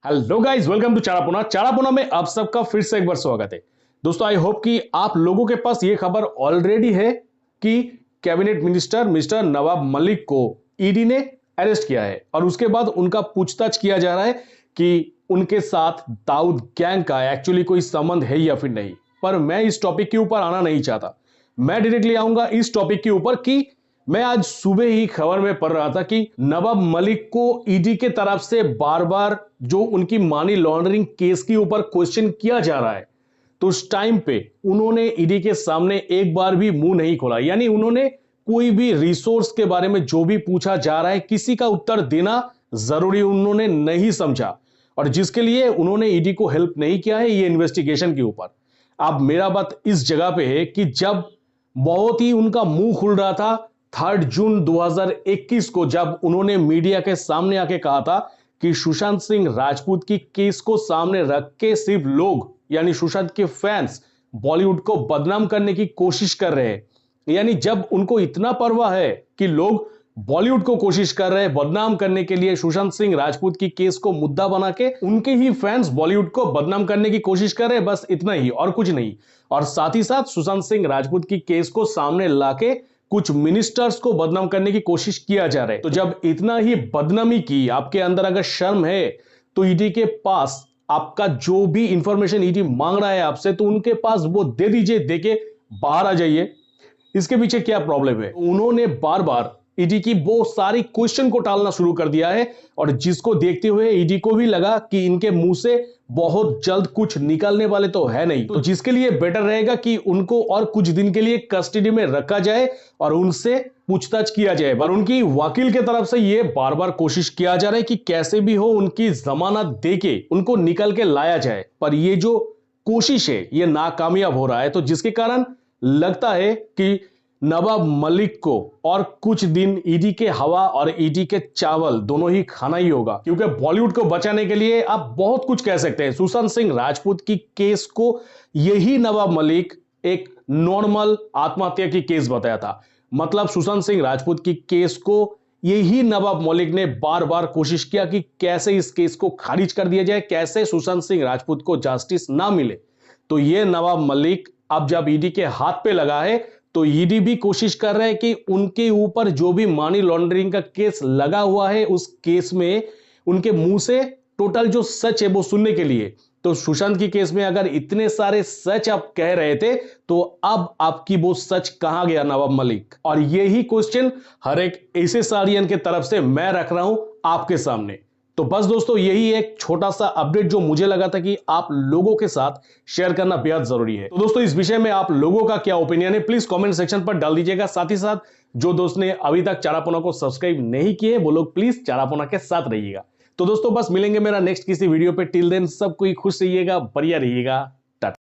Hello guys, welcome to Charapona. Charapona में आप सबका फिर से एक बार स्वागत है। दोस्तों, आई होप कि आप लोगों के पास ये खबर ऑलरेडी है कि cabinet minister mister Nawab Malik को ईडी ने अरेस्ट किया है और उसके बाद उनका पूछताछ किया जा रहा है कि उनके साथ दाऊद गैंग का एक्चुअली कोई संबंध है या फिर नहीं। पर मैं इस टॉपिक के ऊपर आना नहीं चाहता। मैं डायरेक्टली आऊंगा इस टॉपिक के ऊपर कि मैं आज सुबह ही खबर में पढ़ रहा था कि नवाब मलिक को ईडी के तरफ से बार बार जो उनकी मनी लॉन्ड्रिंग केस के ऊपर क्वेश्चन किया जा रहा है, तो उस टाइम पे उन्होंने ईडी के सामने एक बार भी मुंह नहीं खोला। यानी उन्होंने कोई भी रिसोर्स के बारे में जो भी पूछा जा रहा है, किसी का उत्तर देना जरूरी उन्होंने नहीं समझा, और जिसके लिए उन्होंने ईडी को हेल्प नहीं किया है ये इन्वेस्टिगेशन के ऊपर। अब मेरा बात इस जगह पे है कि जब बहुत ही उनका मुंह खुल रहा था 3 जून 2021 को, जब उन्होंने मीडिया के सामने आके कहा था कि सुशांत सिंह राजपूत की केस को सामने रख के सिर्फ लोग यानी सुशांत के फैंस बॉलीवुड को बदनाम करने की कोशिश कर रहे हैं। यानी जब उनको इतना परवाह है कि लोग बॉलीवुड को कोशिश कर रहे हैं बदनाम करने के लिए, सुशांत सिंह राजपूत की केस को मुद्दा बना के उनके ही फैंस बॉलीवुड को बदनाम करने की कोशिश कर रहे हैं, बस इतना ही और कुछ नहीं। और साथ ही साथ सुशांत सिंह राजपूत की केस को सामने लाके कुछ मिनिस्टर्स को बदनाम करने की कोशिश किया जा रहा है। तो जब इतना ही बदनामी की आपके अंदर अगर शर्म है, तो ईडी के पास आपका जो भी इंफॉर्मेशन ईडी मांग रहा है आपसे, तो उनके पास वो दे दीजिए, देके बाहर आ जाइए। इसके पीछे क्या प्रॉब्लम है? उन्होंने बार बार ईडी की वो सारी क्वेश्चन को टालना शुरू कर दिया है, और जिसको देखते हुए ईडी को भी लगा कि इनके मुंह से बहुत जल्द कुछ निकलने वाले तो है नहीं, तो जिसके लिए बेटर रहेगा कि उनको और कुछ दिन के लिए कस्टडी में रखा जाए और उनसे पूछताछ किया जाए। पर उनकी वकील के तरफ से यह बार बार कोशिश किया जा रहा है कि कैसे भी हो उनकी जमानत देके उनको निकल के लाया जाए, पर ये जो कोशिश है ये नाकामयाब हो रहा है। तो जिसके कारण लगता है कि नवाब मलिक को और कुछ दिन ईडी के हवा और ईडी के चावल दोनों ही खाना ही होगा, क्योंकि बॉलीवुड को बचाने के लिए आप बहुत कुछ कह सकते हैं। सुशांत सिंह राजपूत की केस को यही नवाब मलिक एक नॉर्मल आत्महत्या की केस बताया था। मतलब सुशांत सिंह राजपूत की केस को यही नवाब मलिक ने बार बार कोशिश किया कि कैसे इस केस को खारिज कर दिया जाए, कैसे सुशांत सिंह राजपूत को जस्टिस ना मिले। तो यह नवाब मलिक अब जब ईडी के हाथ पे लगा है, तो ईडी भी कोशिश कर रहा है कि उनके ऊपर जो भी मनी लॉन्ड्रिंग का केस लगा हुआ है, उस केस में उनके मुंह से टोटल जो सच है वो सुनने के लिए। तो सुशांत की केस में अगर इतने सारे सच आप कह रहे थे, तो अब आपकी वो सच कहां गया नवाब मलिक? और यही क्वेश्चन हर एक ऐसे साड़ियन के तरफ से मैं रख रहा हूं आपके सामने। तो बस दोस्तों, यही एक छोटा सा अपडेट जो मुझे लगा था कि आप लोगों के साथ शेयर करना बेहद जरूरी है। तो दोस्तों, इस विषय में आप लोगों का क्या ओपिनियन है प्लीज कमेंट सेक्शन पर डाल दीजिएगा। साथ ही साथ जो दोस्त ने अभी तक चारापोना को सब्सक्राइब नहीं किए, वो लोग प्लीज चारापोना के साथ रहिएगा। तो दोस्तों, बस मिलेंगे मेरा नेक्स्ट किसी वीडियो पे। टिल देन सब कोई खुश रहिएगा, बढ़िया रहिएगा।